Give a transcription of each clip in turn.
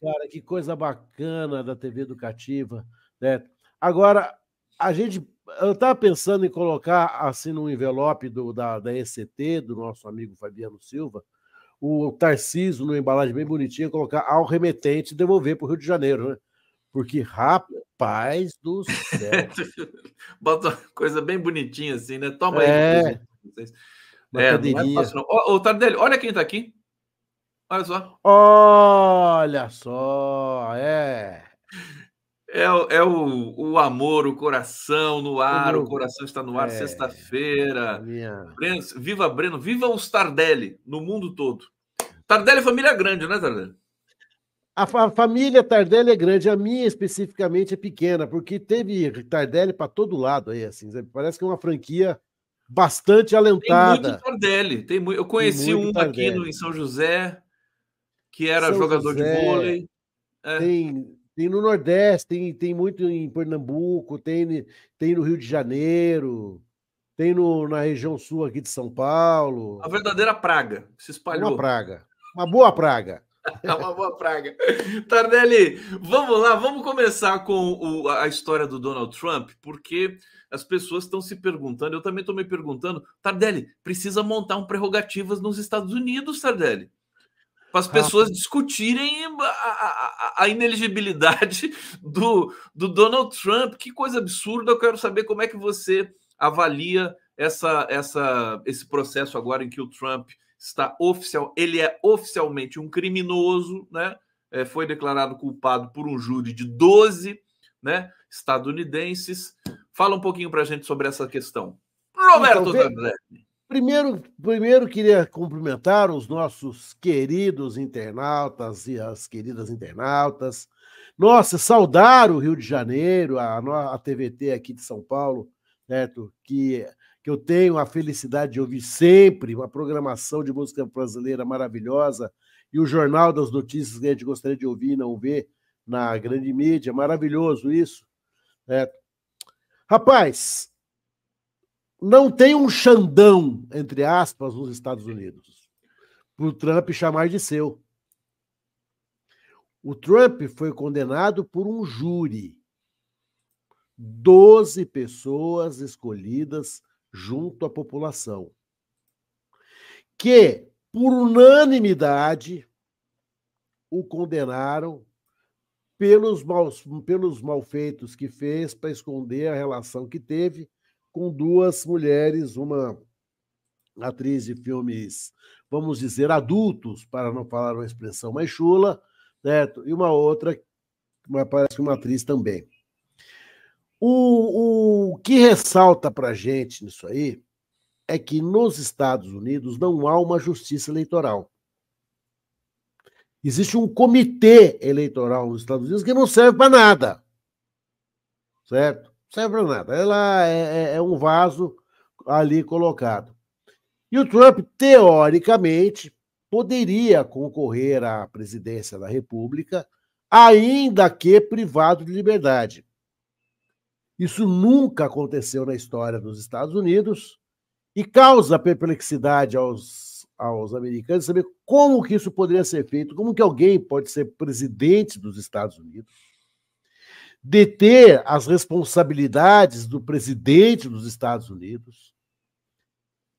cara, que coisa bacana da TV educativa, né? Agora, eu estava pensando em colocar assim no envelope da ECT, do nosso amigo Fabiano Silva, o Tarcísio, numa embalagem bem bonitinha, colocar ao remetente e devolver para o Rio de Janeiro, né? Porque, rapaz do céu. Bota uma coisa bem bonitinha assim, né? Toma aí de É, presente pra vocês. uma Não é cadeirinha. fácil, não. Ô, Tardelli, olha quem tá aqui. Olha só. Olha só, é. O amor, o coração no O ar, o meu, coração está no ar, é, a sexta-feira. minha. Viva Breno, viva os Tardelli no mundo todo. Tardelli é família grande, né, Tardelli? A família Tardelli é grande, a minha especificamente é pequena, porque teve Tardelli para todo lado aí, assim, parece que é uma franquia bastante Tem muito alentada. Tardelli. Eu Tem conheci muito um aqui em Tardelli. São José, que era São jogador de José, vôlei. É. tem no Nordeste, tem muito em Pernambuco, tem no Rio de Janeiro, tem na região sul aqui de São A Paulo. verdadeira praga. Se É uma espalhou. praga, uma boa praga. É uma boa praga. Tardelli, vamos lá, vamos começar com a história do Donald Trump, porque as pessoas estão se perguntando, eu também estou me perguntando, Tardelli, precisa montar um prerrogativas nos Estados Unidos, Tardelli, para as pessoas discutirem a ineligibilidade do Donald Trump. Que coisa absurda, eu quero saber como é que você avalia esse processo agora em que o Trump ele é oficialmente um criminoso, né? Foi declarado culpado por um júri de 12, né, estadunidenses. Fala um pouquinho para a gente sobre essa questão. Então, Roberto Tardelli. primeiro queria cumprimentar os nossos queridos internautas e as queridas internautas. Nossa, saudar o Rio de Janeiro, a TVT aqui de São Paulo, certo? Que eu tenho a felicidade de ouvir sempre uma programação de música brasileira maravilhosa e o Jornal das Notícias que a gente gostaria de ouvir e não ver na grande mídia. Maravilhoso isso, certo? Rapaz, não tem um Xandão, entre aspas, nos Estados Unidos, para o Trump chamar de seu. O Trump foi condenado por um júri. 12 pessoas escolhidas junto à população, que, por unanimidade, o condenaram pelos malfeitos que fez para esconder a relação que teve com duas mulheres, uma atriz de filmes, vamos dizer, adultos, para não falar uma expressão mais chula, certo? E uma outra, parece que uma atriz também. O que ressalta para a gente nisso aí é que nos Estados Unidos não há uma justiça eleitoral. Existe um comitê eleitoral nos Estados Unidos que não serve para nada, certo? Não serve para nada. Ela é um vaso ali colocado. E o Trump, teoricamente, poderia concorrer à presidência da República, ainda que privado de liberdade. Isso nunca aconteceu na história dos Estados Unidos e causa perplexidade aos americanos saber como que isso poderia ser feito, como que alguém pode ser presidente dos Estados Unidos, deter as responsabilidades do presidente dos Estados Unidos,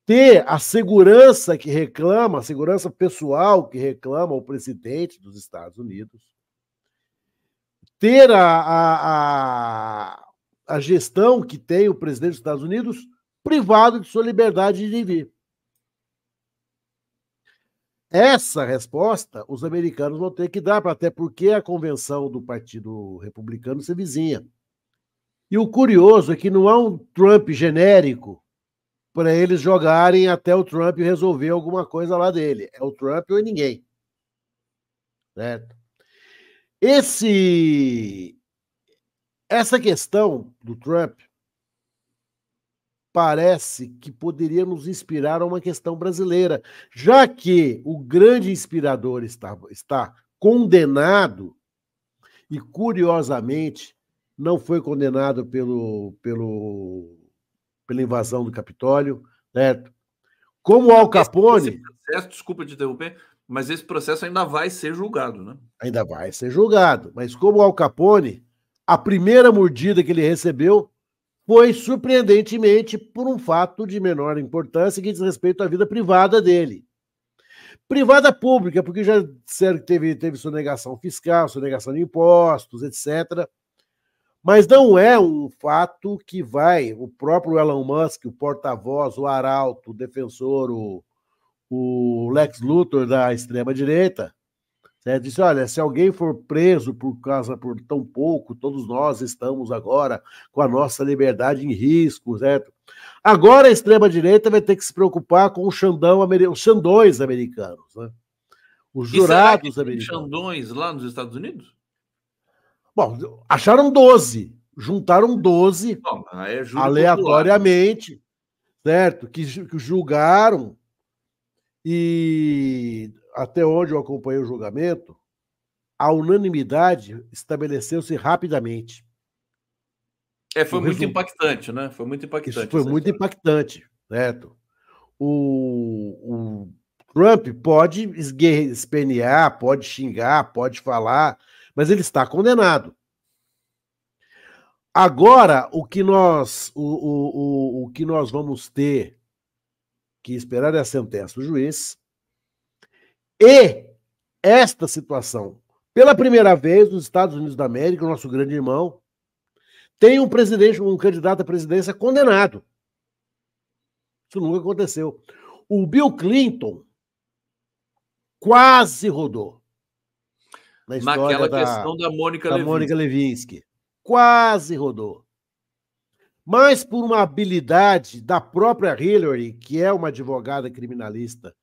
ter a segurança que reclama, a segurança pessoal que reclama o presidente dos Estados Unidos, ter a gestão que tem o presidente dos Estados Unidos privado de sua liberdade de vir. Essa resposta os americanos vão ter que dar, até porque a convenção do Partido Republicano se vizinha. E o curioso é que não há um Trump genérico para eles jogarem até o Trump resolver alguma coisa lá dele. É o Trump ou ninguém. Certo? Essa questão do Trump parece que poderia nos inspirar a uma questão brasileira, já que o grande inspirador está condenado e, curiosamente, não foi condenado pela invasão do Capitólio, certo? Como Al Capone... Desculpa te interromper, Mas esse processo ainda vai ser julgado, né? Ainda vai ser julgado. Mas como o Al Capone, a primeira mordida que ele recebeu foi, surpreendentemente, por um fato de menor importância que diz respeito à vida privada dele. Privada pública, porque já disseram que teve sonegação fiscal, sonegação de impostos, etc. Mas não é um fato que vai... O próprio Elon Musk, o porta-voz, o arauto, o defensor, o Lex Luthor da extrema-direita, certo? Disse, olha, se alguém for preso por tão pouco, todos nós estamos agora com a nossa liberdade em risco, certo? Agora a extrema-direita vai ter que se preocupar com os xandões americanos, né? Os jurados americanos. Xandões lá nos Estados Unidos? Bom, acharam 12, juntaram 12 Bom, é aleatoriamente, certo? Que julgaram, e até onde eu acompanhei o julgamento, a unanimidade estabeleceu-se rapidamente. Foi muito impactante, né? Foi muito impactante. Isso foi muito impactante, certo? O Trump pode espernear, pode xingar, pode falar, mas ele está condenado. Agora, o que nós vamos ter que esperar é a sentença do juiz e esta situação. Pela primeira vez nos Estados Unidos da América, o nosso grande irmão, tem um candidato à presidência condenado. Isso nunca aconteceu. O Bill Clinton quase rodou na história naquela questão da Mônica Lewinsky. Quase rodou. Mas por uma habilidade da própria Hillary, que é uma advogada criminalista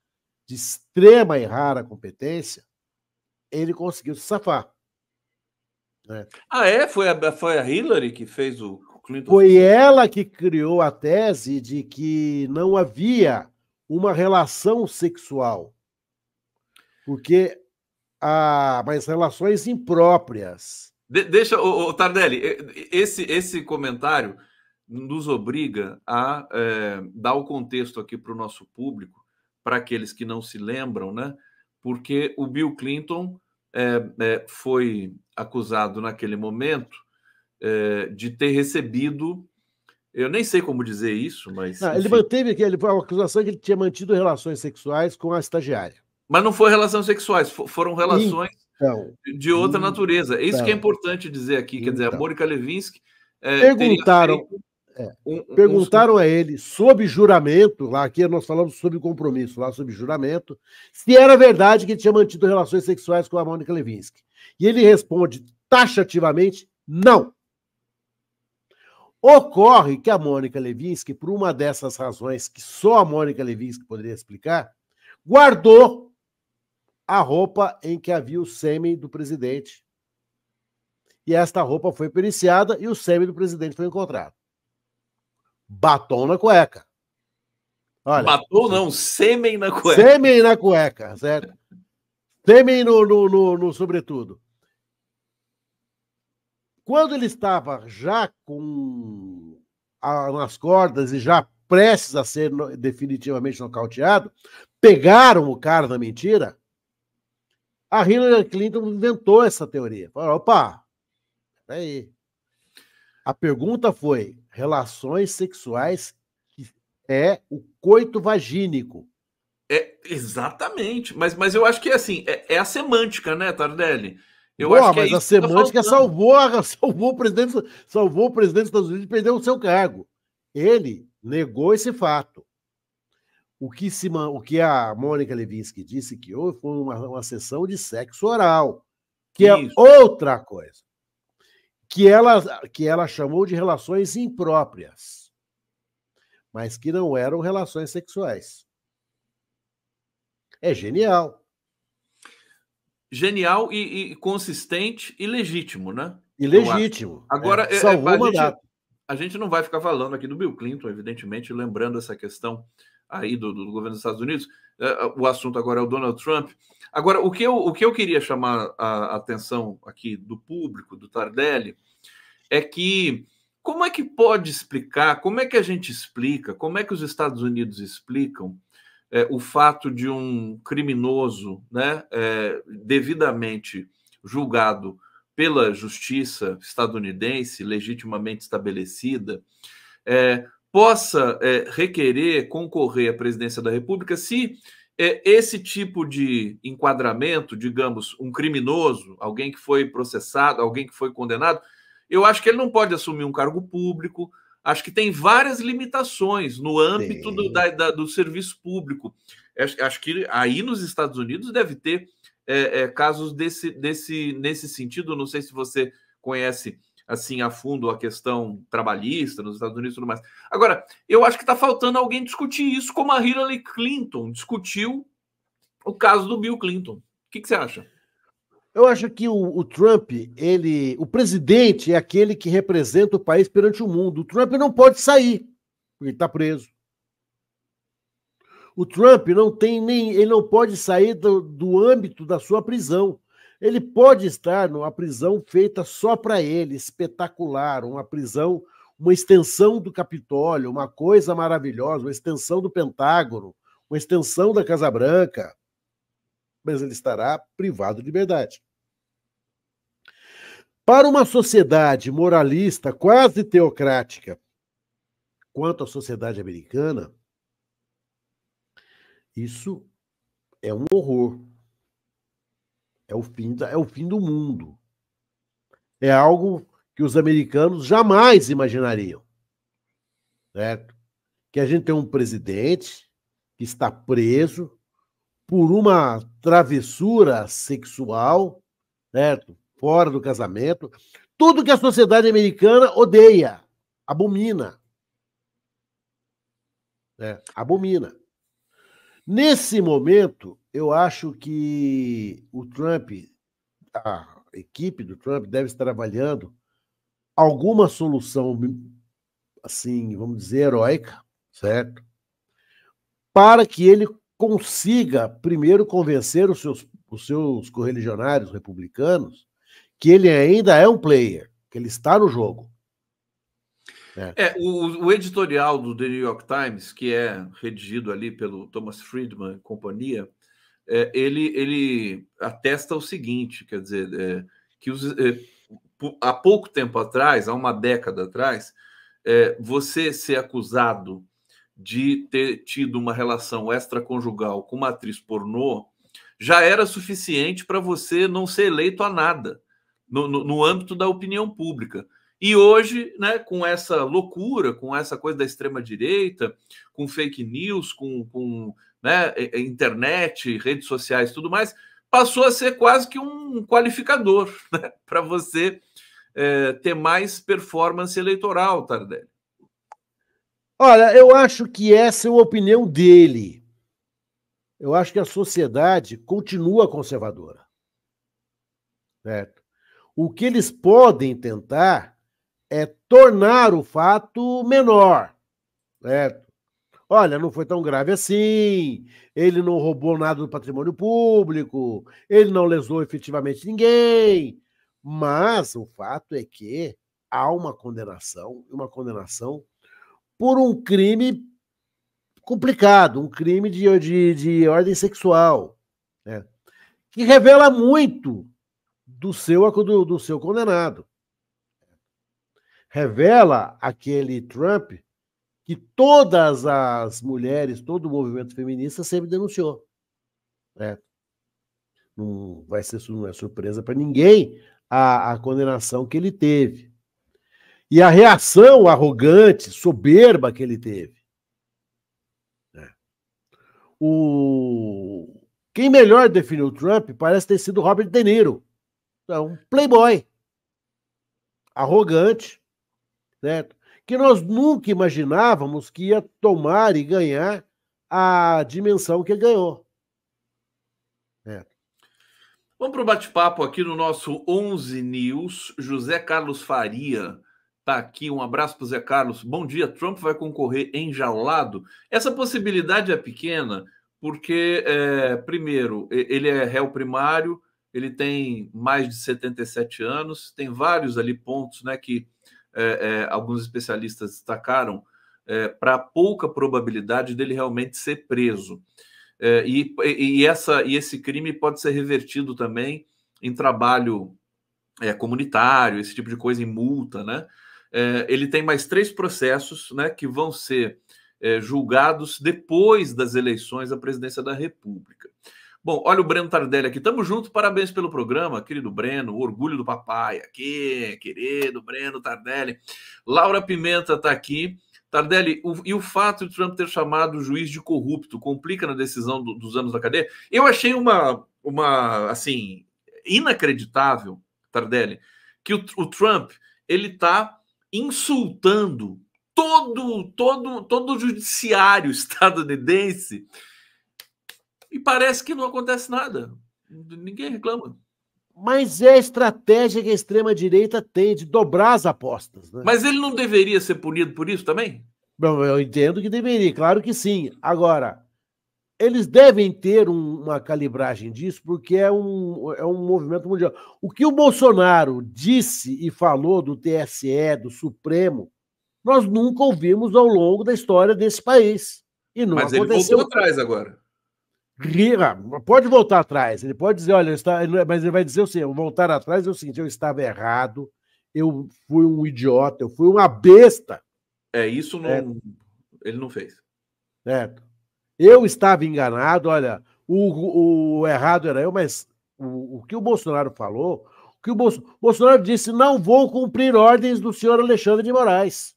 de extrema e rara competência, ele conseguiu se safar. Né? Foi a Hillary que fez o Clinton? Foi ela que criou a tese de que não havia uma relação sexual, porque mas relações impróprias. Deixa, Tardelli, esse comentário nos obriga a dar o contexto aqui para o nosso público, para aqueles que não se lembram, né? Porque o Bill Clinton foi acusado naquele momento de ter recebido, eu nem sei como dizer isso, mas... Não, ele manteve a acusação que ele tinha mantido relações sexuais com a estagiária. Mas não foram relações sexuais, foram relações de outra natureza. Isso que é importante dizer aqui, quer dizer, a Mônica Lewinsky perguntaram a ele, sob juramento, lá aqui nós falamos sobre compromisso, lá sob juramento, se era verdade que ele tinha mantido relações sexuais com a Mônica Lewinsky. E ele responde taxativamente, não. Ocorre que a Mônica Lewinsky, por uma dessas razões que só a Mônica Lewinsky poderia explicar, guardou a roupa em que havia o sêmen do presidente. E esta roupa foi periciada e o sêmen do presidente foi encontrado. Batom na cueca. Olha, batom não, sêmen na cueca. Sêmen na cueca, certo? Sêmen no sobretudo. Quando ele estava já nas cordas e já prestes a ser definitivamente nocauteado, pegaram o cara da mentira, a Hillary Clinton inventou essa teoria. Falou, opa, peraí. A pergunta foi, relações sexuais é o coito vagínico. Exatamente, mas eu acho que assim, é a semântica, né, Tardelli? Mas a semântica salvou o presidente dos Estados Unidos de perder o seu cargo. Ele negou esse fato. O que a Mônica Lewinsky disse que houve foi uma sessão de sexo oral, que é outra coisa, que ela chamou de relações impróprias, mas que não eram relações sexuais. É genial. Genial e consistente e legítimo, né? E legítimo. Agora, salvou o mandato. A gente não vai ficar falando aqui do Bill Clinton, evidentemente, lembrando essa questão aí do governo dos Estados Unidos. O assunto agora é o Donald Trump. Agora, o que eu queria chamar a atenção aqui do público, do Tardelli, é que como é que pode explicar, como é que a gente explica, como é que os Estados Unidos explicam o fato de um criminoso, né, devidamente julgado pela justiça estadunidense, legitimamente estabelecida, possa requerer concorrer à presidência da República se esse tipo de enquadramento, digamos, um criminoso, alguém que foi processado, alguém que foi condenado, eu acho que ele não pode assumir um cargo público. Acho que tem várias limitações no âmbito do serviço público. Acho que aí nos Estados Unidos deve ter casos nesse sentido. Não sei se você conhece assim a fundo a questão trabalhista nos Estados Unidos e tudo mais. Agora, eu acho que está faltando alguém discutir isso, como a Hillary Clinton discutiu o caso do Bill Clinton. O que você acha? Eu acho que o Trump, o presidente é aquele que representa o país perante o mundo. O Trump não pode sair, porque ele está preso. O Trump ele não pode sair do âmbito da sua prisão. Ele pode estar numa prisão feita só para ele, espetacular, uma prisão, uma extensão do Capitólio, uma coisa maravilhosa, uma extensão do Pentágono, uma extensão da Casa Branca, mas ele estará privado de liberdade. Para uma sociedade moralista, quase teocrática, quanto a sociedade americana, isso é um horror. É o fim do mundo. É algo que os americanos jamais imaginariam. Certo? Que a gente tem um presidente que está preso por uma travessura sexual, certo? Fora do casamento. Tudo que a sociedade americana odeia, abomina. Abomina. Nesse momento, eu acho que o Trump, a equipe do Trump deve estar trabalhando alguma solução, assim, vamos dizer, heróica, certo? Para que ele consiga, primeiro, convencer os seus correligionários republicanos que ele ainda é um player, que ele está no jogo. O editorial do The New York Times, que é redigido ali pelo Thomas Friedman e companhia, ele atesta o seguinte, quer dizer, que há pouco tempo atrás, há uma década atrás, você ser acusado de ter tido uma relação extraconjugal com uma atriz pornô já era suficiente para você não ser eleito a nada no âmbito da opinião pública. E hoje, né, com essa loucura, com essa coisa da extrema-direita, com fake news, com né, internet, redes sociais e tudo mais, passou a ser quase que um qualificador, né, para você ter mais performance eleitoral, Tardelli. Olha, eu acho que essa é a opinião dele. Eu acho que a sociedade continua conservadora. Certo? O que eles podem tentar é tornar o fato menor. Certo? Olha, não foi tão grave assim, ele não roubou nada do patrimônio público, ele não lesou efetivamente ninguém, mas o fato é que há uma condenação por um crime complicado, um crime de ordem sexual, né, que revela muito do seu condenado. Revela aquele Trump que todas as mulheres, todo o movimento feminista sempre denunciou. Né? Não é surpresa para ninguém a condenação que ele teve. E a reação arrogante, soberba que ele teve. Quem melhor definiu o Trump parece ter sido Robert De Niro. Então, playboy. Arrogante. Certo? Que nós nunca imaginávamos que ia tomar e ganhar a dimensão que ele ganhou. Vamos para o bate-papo aqui no nosso 11 News. José Carlos Faria está aqui. Um abraço para o Zé Carlos. Bom dia. Trump vai concorrer enjaulado? Essa possibilidade é pequena porque, primeiro, ele é réu primário, ele tem mais de 77 anos, tem vários ali pontos, né, que alguns especialistas destacaram para pouca probabilidade dele realmente ser preso. E esse crime pode ser revertido também em trabalho comunitário, esse tipo de coisa, em multa, né? Ele tem mais 3 processos, né, que vão ser julgados depois das eleições à presidência da República. Bom, olha o Breno Tardelli aqui. Tamo junto, parabéns pelo programa, querido Breno, o orgulho do papai aqui, querido Breno Tardelli. Laura Pimenta tá aqui. Tardelli, e o fato de Trump ter chamado o juiz de corrupto complica na decisão dos anos da cadeia? Eu achei uma assim, inacreditável, Tardelli, que o Trump, ele tá insultando todo o judiciário estadunidense e parece que não acontece nada. Ninguém reclama. Mas é a estratégia que a extrema-direita tem de dobrar as apostas, né? Mas ele não deveria ser punido por isso também? Bom, eu entendo que deveria, claro que sim. Agora, eles devem ter uma calibragem disso, porque é um movimento mundial. O que o Bolsonaro disse e falou do TSE, do Supremo, nós nunca ouvimos ao longo da história desse país. E não Mas aconteceu. Ele voltou atrás agora. Pode voltar atrás. Ele pode dizer, olha, mas ele vai dizer assim, voltar atrás é o seguinte, eu estava errado, eu fui um idiota, eu fui uma besta. Isso não, ele não fez. Certo. Eu estava enganado, olha, o errado era eu, mas o que o Bolsonaro falou, o que o Bolsonaro disse, não vou cumprir ordens do senhor Alexandre de Moraes.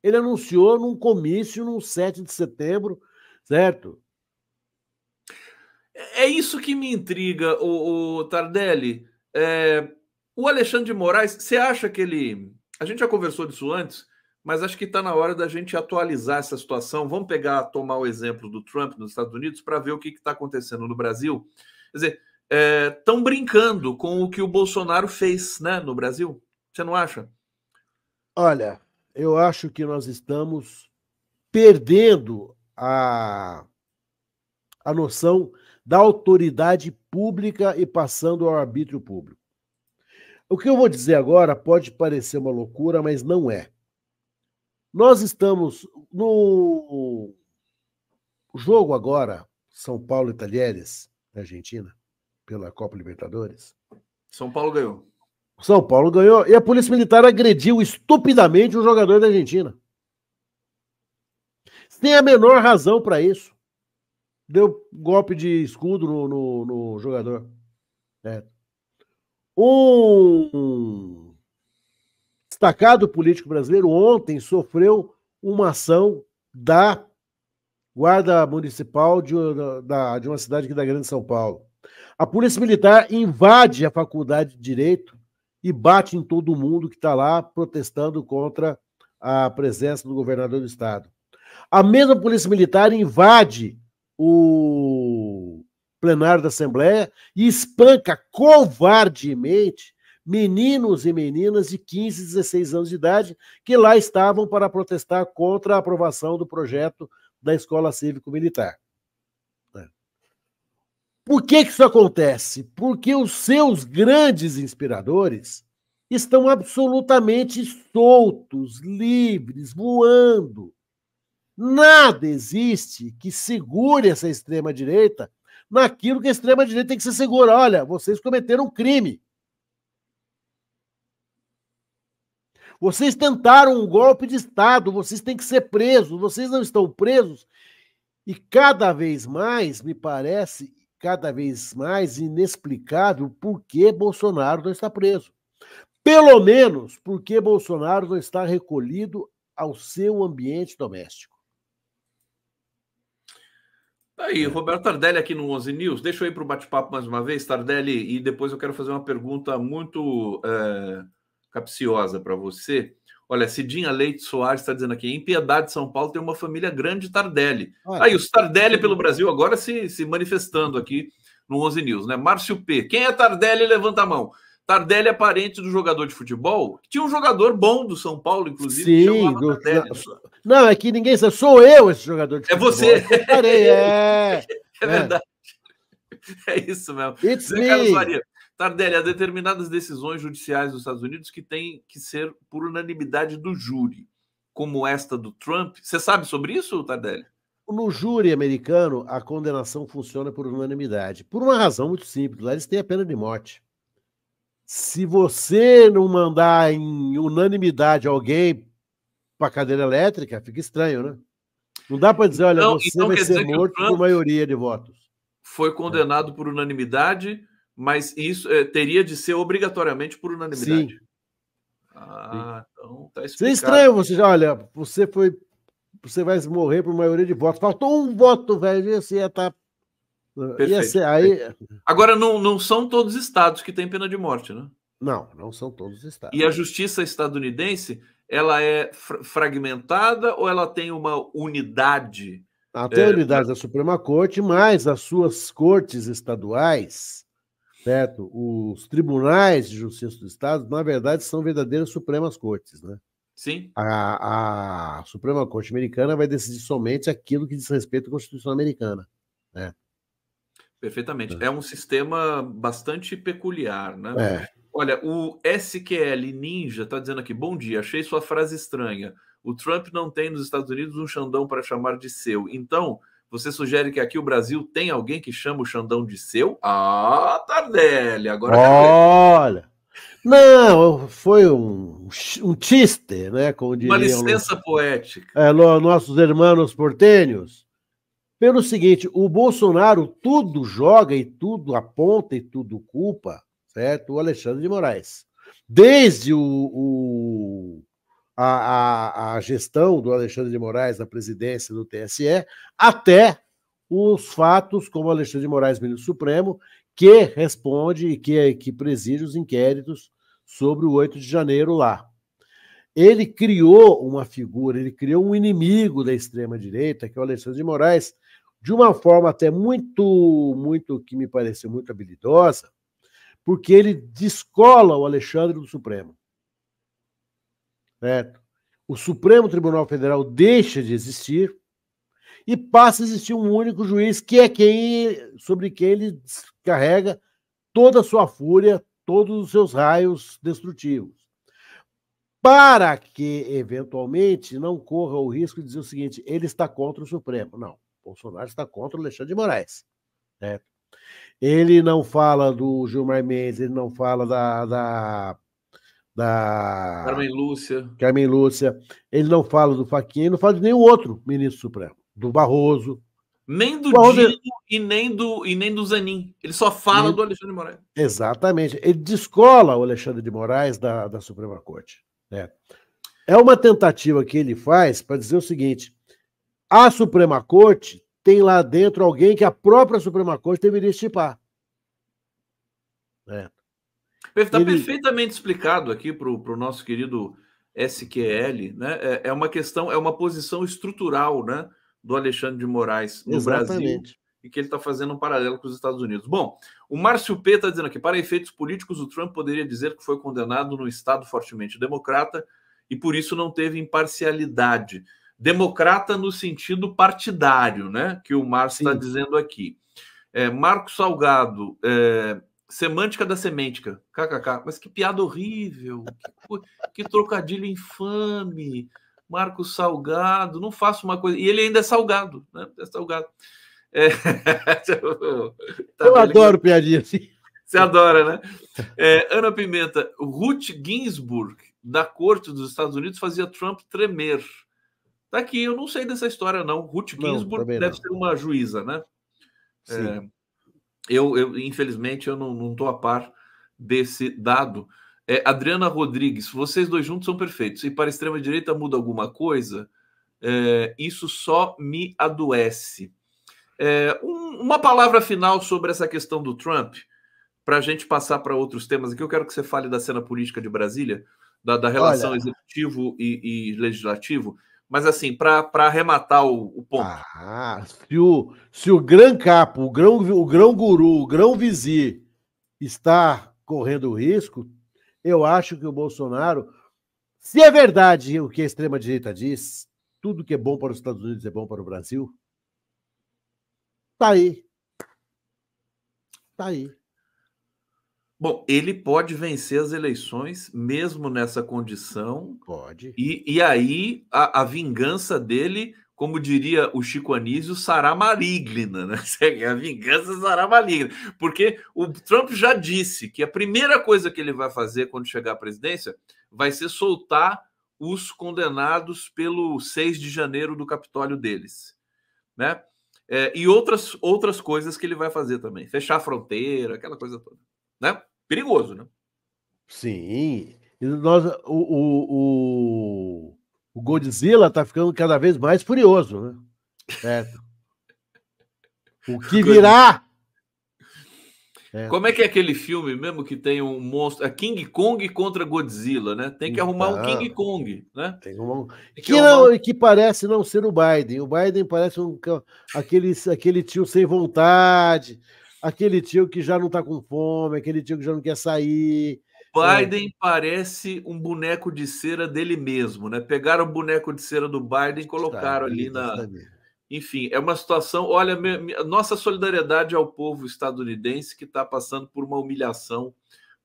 Ele anunciou num comício, num 7 de setembro, certo? É isso que me intriga, o Tardelli. O Alexandre de Moraes, você acha que ele... A gente já conversou disso antes, mas acho que está na hora da gente atualizar essa situação. Vamos tomar o exemplo do Trump nos Estados Unidos para ver o que está acontecendo no Brasil. Quer dizer, estão brincando com o que o Bolsonaro fez, né, no Brasil. Você não acha? Olha, eu acho que nós estamos perdendo a noção da autoridade pública e passando ao arbítrio público. O que eu vou dizer agora pode parecer uma loucura, mas não é. Nós estamos no jogo agora, São Paulo e Talheres, na Argentina, pela Copa Libertadores. São Paulo ganhou. São Paulo ganhou e a Polícia Militar agrediu estupidamente um jogador da Argentina. Sem a menor razão para isso. Deu golpe de escudo no jogador. Um destacado político brasileiro ontem sofreu uma ação da Guarda Municipal de uma cidade aqui da Grande São Paulo. A Polícia Militar invade a Faculdade de Direito e bate em todo mundo que está lá protestando contra a presença do governador do estado. A mesma Polícia Militar invade o plenário da Assembleia e espanca covardemente meninos e meninas de 15 e 16 anos de idade que lá estavam para protestar contra a aprovação do projeto da Escola Cívico-Militar. Por que isso acontece? Porque os seus grandes inspiradores estão absolutamente soltos, livres, voando. Nada existe que segure essa extrema-direita naquilo que a extrema-direita tem que ser segura. Olha, vocês cometeram um crime. Vocês tentaram um golpe de Estado, vocês têm que ser presos, vocês não estão presos. E cada vez mais, me parece, cada vez mais inexplicável por que Bolsonaro não está preso. Pelo menos porque Bolsonaro não está recolhido ao seu ambiente doméstico. Aí, Roberto Tardelli aqui no 11 News. Deixa eu ir para o bate-papo mais uma vez, Tardelli, e depois eu quero fazer uma pergunta muito capciosa para você. Olha, Cidinha Leite Soares está dizendo aqui, em Piedade, São Paulo, tem uma família grande Tardelli. Aí, os Tardelli pelo Brasil agora se manifestando aqui no 11 News, né? Márcio P. Quem é Tardelli? Levanta a mão. Tardelli é parente do jogador de futebol. Tinha um jogador bom do São Paulo, inclusive. Sim, não, é que ninguém sabe. Sou eu esse jogador de futebol. É você. É verdade. É isso mesmo. It's Zé Carlos me. Faria. Tardelli, há determinadas decisões judiciais dos Estados Unidos que têm que ser por unanimidade do júri. como esta do Trump? Você sabe sobre isso, Tardelli? No júri americano, a condenação funciona por unanimidade. Por uma razão muito simples, lá eles têm a pena de morte. Se você não mandar em unanimidade alguém para a cadeira elétrica, fica estranho, né? Não dá para dizer, olha, você vai quer ser dizer que o morto Trump por maioria de votos. foi condenado por unanimidade, mas isso teria de ser obrigatoriamente por unanimidade. Sim. Então tá explicado. Isso é estranho, olha, você vai morrer por maioria de votos. Faltou um voto, velho, ia ser, tá. Ia ser, aí... Agora, não são todos os estados que têm pena de morte, né? Não são todos os estados. E a justiça estadunidense, ela é fragmentada ou ela tem uma unidade? Tem a unidade da Suprema Corte, mas as suas cortes estaduais, certo? Os tribunais de justiça do Estado, na verdade, são verdadeiras Supremas Cortes, né? Sim. A Suprema Corte americana vai decidir somente aquilo que diz respeito à Constituição americana, né? Perfeitamente. É um sistema bastante peculiar, né? É. Olha, o SQL Ninja está dizendo aqui, bom dia, achei sua frase estranha. O Trump não tem nos Estados Unidos um Xandão para chamar de seu. Então, você sugere que aqui o Brasil tem alguém que chama o Xandão de seu? Tardelli, agora olha, não, foi um chiste, né? Como diriam, uma licença poética. Nossos irmãos portenhos. Pelo seguinte, o Bolsonaro tudo joga e tudo aponta e tudo culpa, certo? O Alexandre de Moraes. Desde a gestão do Alexandre de Moraes na presidência do TSE, até os fatos como o Alexandre de Moraes, ministro supremo, que responde e que preside os inquéritos sobre o 8 de janeiro lá. Ele criou uma figura, ele criou um inimigo da extrema-direita, que é o Alexandre de Moraes, de uma forma até muito, que me pareceu muito habilidosa, porque ele descola o Alexandre do Supremo. Certo? O Supremo Tribunal Federal deixa de existir e passa a existir um único juiz, que é sobre quem ele descarrega toda a sua fúria, todos os seus raios destrutivos. Para que, eventualmente, não corra o risco de dizer o seguinte, ele está contra o Supremo. Não, Bolsonaro está contra o Alexandre de Moraes. Certo? Ele não fala do Gilmar Mendes, ele não fala da Carmen Lúcia, ele não fala do Fachin, ele não fala de nenhum outro ministro supremo, do Barroso. Nem do Dino e nem do Zanin. Ele só fala do Alexandre de Moraes. Exatamente. Ele descola o Alexandre de Moraes da Suprema Corte. É uma tentativa que ele faz para dizer o seguinte, a Suprema Corte tem lá dentro alguém que a própria Suprema Corte deveria estipar. Está perfeitamente explicado aqui para o nosso querido SQL, né? É uma questão, é uma posição estrutural, né, do Alexandre de Moraes no Brasil e que ele está fazendo um paralelo com os Estados Unidos. Bom, o Márcio P. está dizendo aqui, para efeitos políticos, o Trump poderia dizer que foi condenado num estado fortemente democrata e por isso não teve imparcialidade. Democrata no sentido partidário, né, que o Márcio está dizendo aqui. Marco Salgado, semântica da semântica, kkk, mas que piada horrível, que trocadilho infame, Marcos Salgado, não faça uma coisa, e ele ainda é salgado, né? É salgado. Eu adoro piadinha assim. Você adora, né? Ana Pimenta, Ruth Ginsburg, da Corte dos Estados Unidos, fazia Trump tremer. Tá aqui, eu não sei dessa história, não. Ruth Ginsburg deve ser uma juíza, né? Sim. Infelizmente, eu não estou a par desse dado. Adriana Rodrigues, vocês dois juntos são perfeitos. E para a extrema-direita muda alguma coisa? Isso só me adoece. Uma palavra final sobre essa questão do Trump, para a gente passar para outros temas aqui. Eu quero que você fale da cena política de Brasília, da relação executivo e legislativo. Mas, assim, para arrematar o ponto. Se o grão capo, o grão guru, o grão vizir está correndo risco, eu acho que o Bolsonaro, se é verdade o que a extrema-direita diz, tudo que é bom para os Estados Unidos é bom para o Brasil, tá aí. Tá aí. Bom, ele pode vencer as eleições mesmo nessa condição. Pode. E aí a vingança dele, como diria o Chico Anísio, será maligna, né? A vingança será maligna. Porque o Trump já disse que a primeira coisa que ele vai fazer quando chegar à presidência vai ser soltar os condenados pelo 6 de janeiro do Capitólio deles, né? E outras coisas que ele vai fazer também. Fechar a fronteira, aquela coisa toda, né? Perigoso, né? Sim. E nós, o Godzilla está ficando cada vez mais furioso, né? Certo. O que virá? Como é que é aquele filme mesmo que tem um monstro? É King Kong contra Godzilla, né? Tem que arrumar um King Então, Kong, né? tem um, Tem que que, arrumar um. não, que parece não ser o Biden. O Biden parece aquele tio sem vontade, aquele tio que já não está com fome, aquele tio que já não quer sair. Biden parece um boneco de cera dele mesmo, né? Pegaram o boneco de cera do Biden e colocaram ali Sabida, na. sabida. Enfim, é uma situação. Olha, nossa solidariedade ao povo estadunidense que está passando por uma humilhação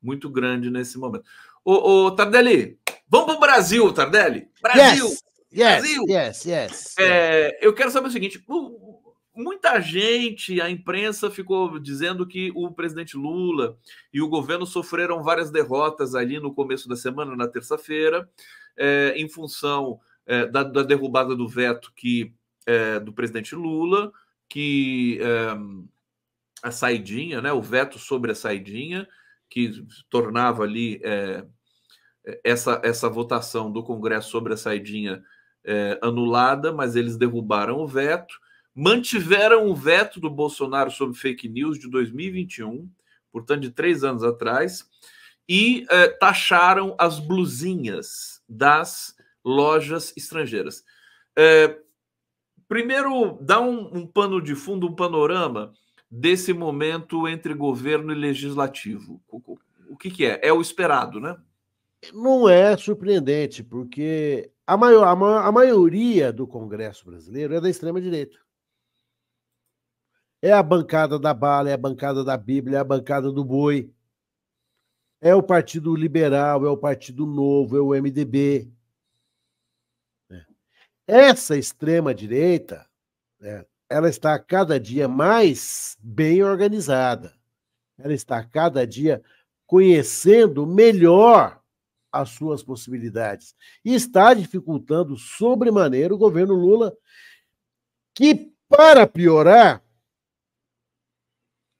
muito grande nesse momento. Ô, Tardelli, vamos para o Brasil, Tardelli. Brasil! Yes, yes, Brasil! yes, yes, yes. Eu quero saber o seguinte: muita gente, a imprensa ficou dizendo que o presidente Lula e o governo sofreram várias derrotas ali no começo da semana, na terça-feira, em função da derrubada do veto do presidente Lula, que a saidinha, né, o veto sobre a saidinha, que tornava ali essa votação do Congresso sobre a saidinha anulada, mas eles derrubaram o veto, mantiveram o veto do Bolsonaro sobre fake news de 2021, portanto, de 3 anos atrás, e taxaram as blusinhas das lojas estrangeiras. Primeiro, dá um pano de fundo, um panorama desse momento entre governo e legislativo. O que é? É o esperado, né? Não é surpreendente, porque a maioria do Congresso brasileiro é da extrema-direita. É a bancada da bala, é a bancada da Bíblia, é a bancada do boi. É o Partido Liberal, é o Partido Novo, é o MDB. Essa extrema-direita, ela está cada dia mais bem organizada. Ela está cada dia conhecendo melhor as suas possibilidades. E está dificultando sobremaneira o governo Lula, que, para piorar,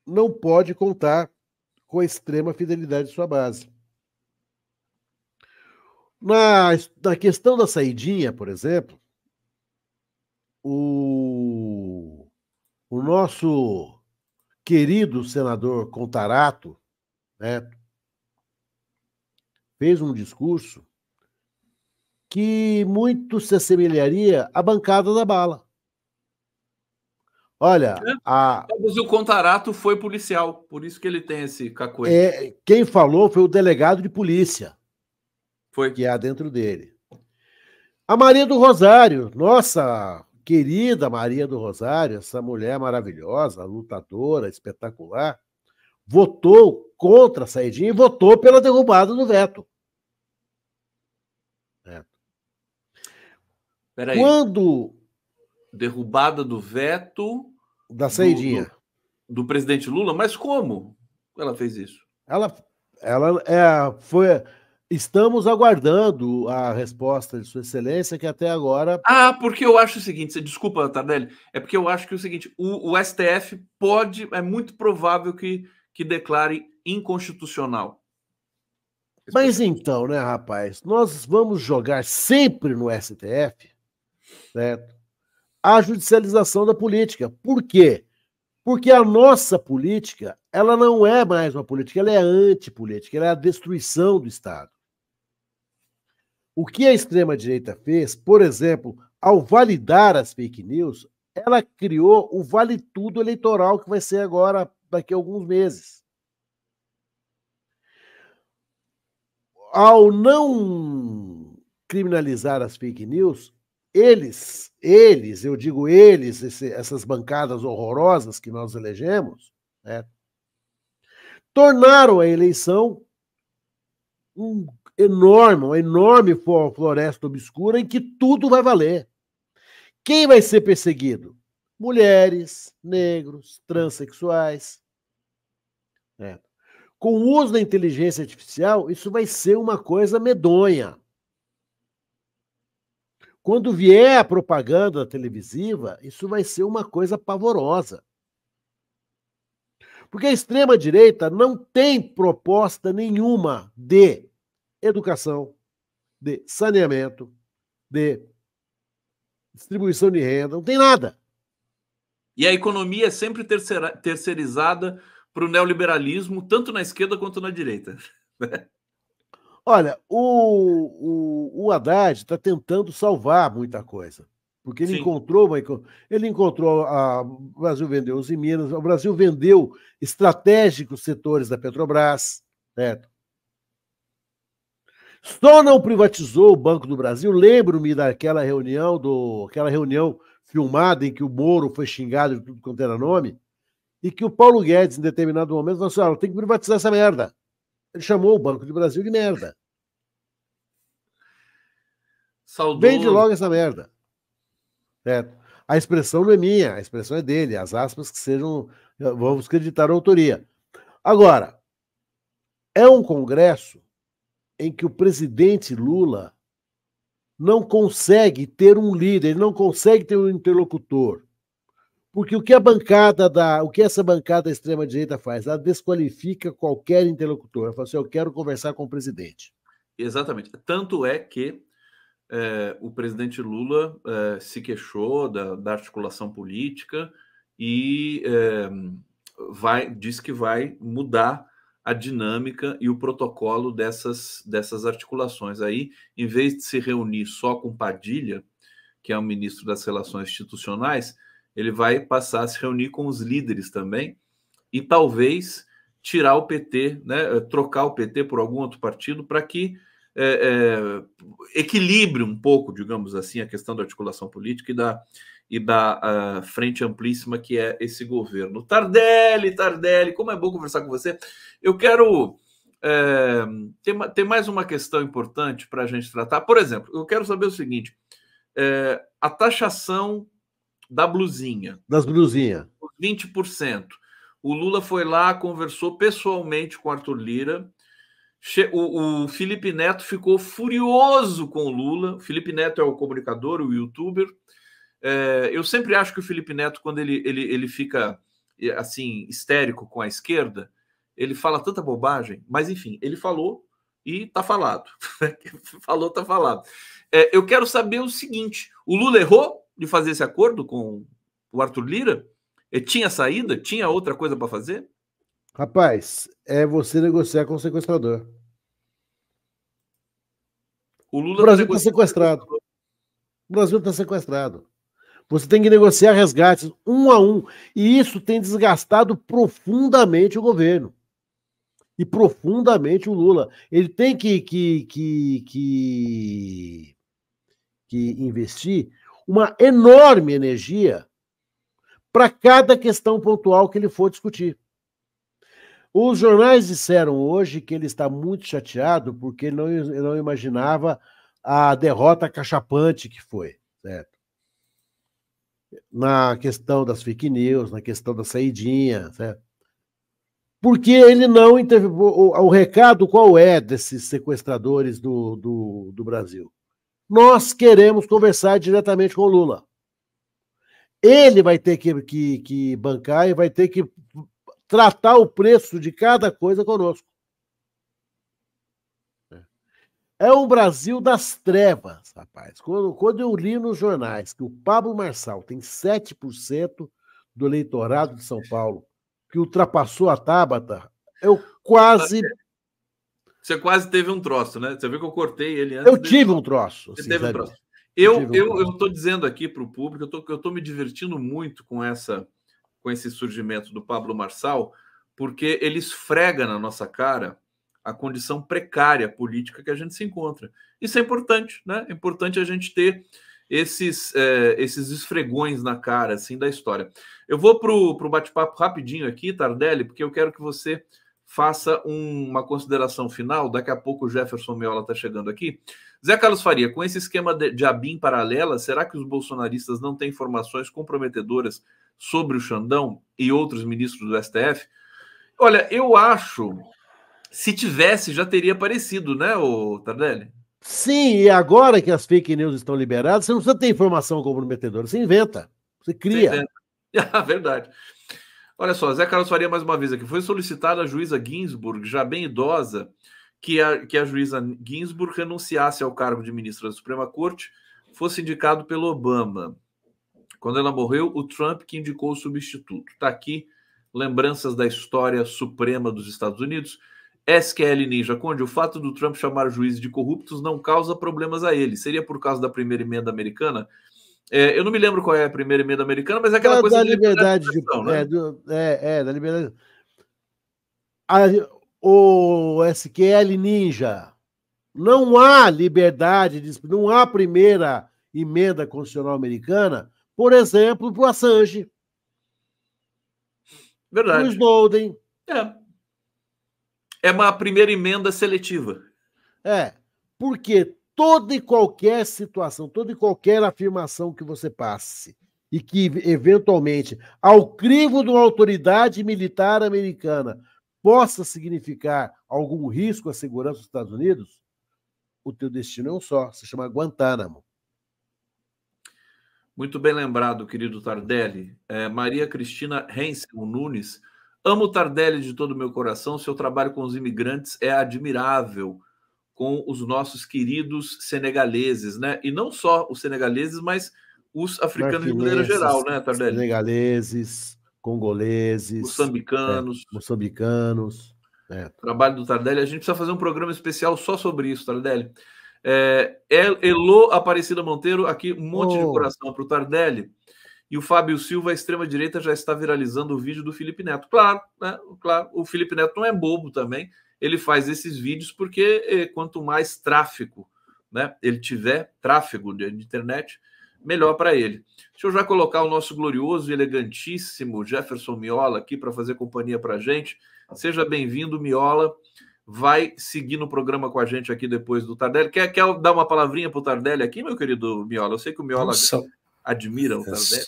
não pode contar com a extrema fidelidade de sua base. Na questão da saidinha, por exemplo, o nosso querido senador Contarato, né, fez um discurso que muito se assemelharia à bancada da bala. Olha, Mas o Contarato foi policial, por isso que ele tem esse cacoete. Quem falou foi o delegado de polícia, Foi. que há dentro dele. A Maria do Rosário, nossa querida Maria do Rosário, essa mulher maravilhosa, lutadora, espetacular, votou contra a saidinha e votou pela derrubada do veto. Peraí. Quando... Derrubada do veto da saidinha. Do presidente Lula, mas como ela fez isso? Ela foi... Estamos aguardando a resposta de Sua Excelência, que até agora... Porque eu acho o seguinte, desculpa, Tardelli, é porque eu acho que é o seguinte, o STF é muito provável que declare inconstitucional. Mas então, né, rapaz, nós vamos jogar sempre no STF, certo? A judicialização da política. Por quê? Porque a nossa política, ela não é mais uma política, ela é antipolítica, ela é a destruição do Estado. O que a extrema-direita fez, por exemplo, ao validar as fake news, ela criou o vale tudo eleitoral que vai ser agora, daqui a alguns meses. Ao não criminalizar as fake news, eu digo eles, essas bancadas horrorosas que nós elegemos, né, tornaram a eleição uma enorme floresta obscura em que tudo vai valer. Quem vai ser perseguido? Mulheres, negros, transexuais. Com o uso da inteligência artificial, isso vai ser uma coisa medonha. Quando vier a propaganda televisiva, isso vai ser uma coisa pavorosa. Porque a extrema-direita não tem proposta nenhuma de educação, de saneamento, de distribuição de renda, não tem nada. E a economia é sempre terceirizada para o neoliberalismo, tanto na esquerda quanto na direita. Olha, o Haddad está tentando salvar muita coisa, porque ele encontrou, o Brasil vendeu os Minas, o Brasil vendeu estratégicos setores da Petrobras, certo? Só não privatizou o Banco do Brasil. Lembro-me daquela reunião, aquela reunião filmada em que o Moro foi xingado de tudo quanto era nome, e que o Paulo Guedes, em determinado momento, falou assim: olha, tem que privatizar essa merda. Ele chamou o Banco do Brasil de merda. Saudoso. Vende logo essa merda. Certo? A expressão não é minha, a expressão é dele, as aspas que sejam, vamos acreditar a autoria. Agora, é um congresso em que o presidente Lula não consegue ter um líder, ele não consegue ter um interlocutor. Porque o que essa bancada da extrema-direita faz? Ela desqualifica qualquer interlocutor. Ela fala assim: eu quero conversar com o presidente. Exatamente. Tanto é que o presidente Lula se queixou da articulação política e diz que vai mudar a dinâmica e o protocolo dessas articulações. Aí, em vez de se reunir só com Padilha, que é o ministro das Relações Institucionais, ele vai passar a se reunir com os líderes também e talvez tirar o PT, né, trocar o PT por algum outro partido para que equilibre um pouco, digamos assim, a questão da articulação política e da frente amplíssima que é esse governo. Tardelli, como é bom conversar com você. Eu quero ter mais uma questão importante para a gente tratar. Por exemplo, eu quero saber o seguinte: a taxação da blusinha. Das blusinhas. 20%. O Lula foi lá, conversou pessoalmente com Arthur Lira. O Felipe Neto ficou furioso com o Lula. O Felipe Neto é o comunicador, o youtuber. Eu sempre acho que o Felipe Neto, quando ele fica assim histérico com a esquerda, ele fala tanta bobagem, mas enfim, ele falou e tá falado. Falou, tá falado. Eu quero saber o seguinte: o Lula errou de fazer esse acordo com o Arthur Lira? Tinha saída? Tinha outra coisa para fazer? Rapaz, é você negociar com o sequestrador. O Lula O Brasil está sequestrado. O Brasil está sequestrado. Você tem que negociar resgates um a um. E isso tem desgastado profundamente o governo. E profundamente o Lula. Ele tem que investir uma enorme energia para cada questão pontual que ele for discutir. Os jornais disseram hoje que ele está muito chateado porque ele não imaginava a derrota cachapante que foi, certo? Na questão das fake news, na questão da saidinha, certo? Porque ele não interviu. O recado qual é desses sequestradores do Brasil? Nós queremos conversar diretamente com o Lula. Ele vai ter que bancar e vai ter que tratar o preço de cada coisa conosco. É um Brasil das trevas, rapaz. Quando eu li nos jornais que o Pablo Marçal tem 7% do eleitorado de São Paulo, que ultrapassou a Tabata, eu quase... Você quase teve um troço, né? Você viu que eu cortei ele antes. Eu tive um troço. Você teve um troço. Eu estou dizendo aqui para o público, eu estou me divertindo muito com esse surgimento do Pablo Marçal, porque ele esfrega na nossa cara a condição precária política que a gente se encontra. Isso é importante, né? É importante a gente ter esses esfregões na cara assim da história. Eu vou para o bate-papo rapidinho aqui, Tardelli, porque eu quero que você faça uma consideração final. Daqui a pouco o Jefferson Miola está chegando aqui. Zé Carlos Faria, com esse esquema de ABIN paralela, será que os bolsonaristas não têm informações comprometedoras sobre o Xandão e outros ministros do STF? Olha, eu acho, se tivesse, já teria aparecido, né, o Tardelli? Sim, e agora que as fake news estão liberadas, você não precisa ter informação comprometedora, você inventa, você cria. Você inventa. Verdade. Olha só, Zé Carlos Faria mais uma vez aqui. Foi solicitada a juíza Ginsburg, já bem idosa, que a juíza Ginsburg renunciasse ao cargo de ministra da Suprema Corte, fosse indicado pelo Obama. Quando ela morreu, o Trump que indicou o substituto. Está aqui, lembranças da história suprema dos Estados Unidos. SQL Ninja Conde, o fato do Trump chamar juízes de corruptos não causa problemas a ele. Seria por causa da primeira emenda americana? Eu não me lembro qual é a primeira emenda americana, mas é aquela coisa da liberdade de expressão, né? Da liberdade. O SQL Ninja, não há liberdade de expressão, não há primeira emenda constitucional americana, por exemplo, para o Assange. Verdade. O Snowden. É uma primeira emenda seletiva. Porque toda e qualquer situação, toda e qualquer afirmação que você passe e que, eventualmente, ao crivo de uma autoridade militar americana possa significar algum risco à segurança dos Estados Unidos, o teu destino é um só, se chama Guantánamo. Muito bem lembrado, querido Tardelli. Maria Cristina Hensel Nunes. Amo o Tardelli de todo o meu coração. Seu trabalho com os imigrantes é admirável, com os nossos queridos senegaleses, né? E não só os senegaleses, mas os africanos de maneira geral, né, Tardelli? Senegaleses, congoleses, moçambicanos. Trabalho do Tardelli. A gente precisa fazer um programa especial só sobre isso, Tardelli. Elô Aparecida Monteiro, aqui um monte de coração para o Tardelli. E o Fábio Silva, a extrema-direita, já está viralizando o vídeo do Felipe Neto. Claro, né? Claro, o Felipe Neto não é bobo também. Ele faz esses vídeos porque quanto mais tráfego, né, ele tiver, tráfego de internet, melhor para ele. Deixa eu já colocar o nosso glorioso e elegantíssimo Jefferson Miola aqui para fazer companhia para a gente. Seja bem-vindo, Miola. Vai seguir no programa com a gente aqui depois do Tardelli. Quer dar uma palavrinha para o Tardelli aqui, meu querido Miola? Eu sei que o Miola admira o Tardelli.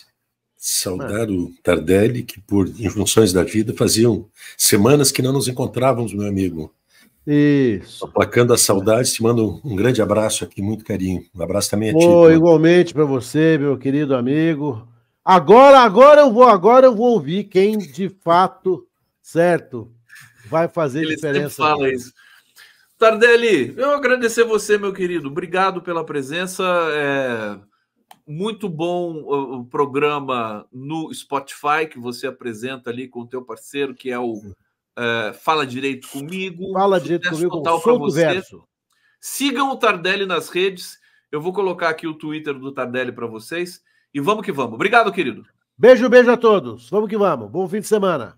Saudar o Tardelli, que por injunções da vida faziam semanas que não nos encontrávamos, meu amigo. Isso. Aplacando a saudade, te mando um grande abraço aqui, muito carinho. Um abraço também a ti. Igualmente para você, meu querido amigo. Agora eu vou ouvir quem de fato, certo, vai fazer Ele diferença. Sempre fala isso. Tardelli, eu agradecer você, meu querido. Obrigado pela presença. Muito bom o programa no Spotify que você apresenta ali com o teu parceiro, que é o Fala Direito Comigo. Fala Direito Comigo, com Solto Verso. Sigam o Tardelli nas redes. Eu vou colocar aqui o Twitter do Tardelli para vocês. E vamos que vamos. Obrigado, querido. Beijo a todos. Vamos que vamos. Bom fim de semana.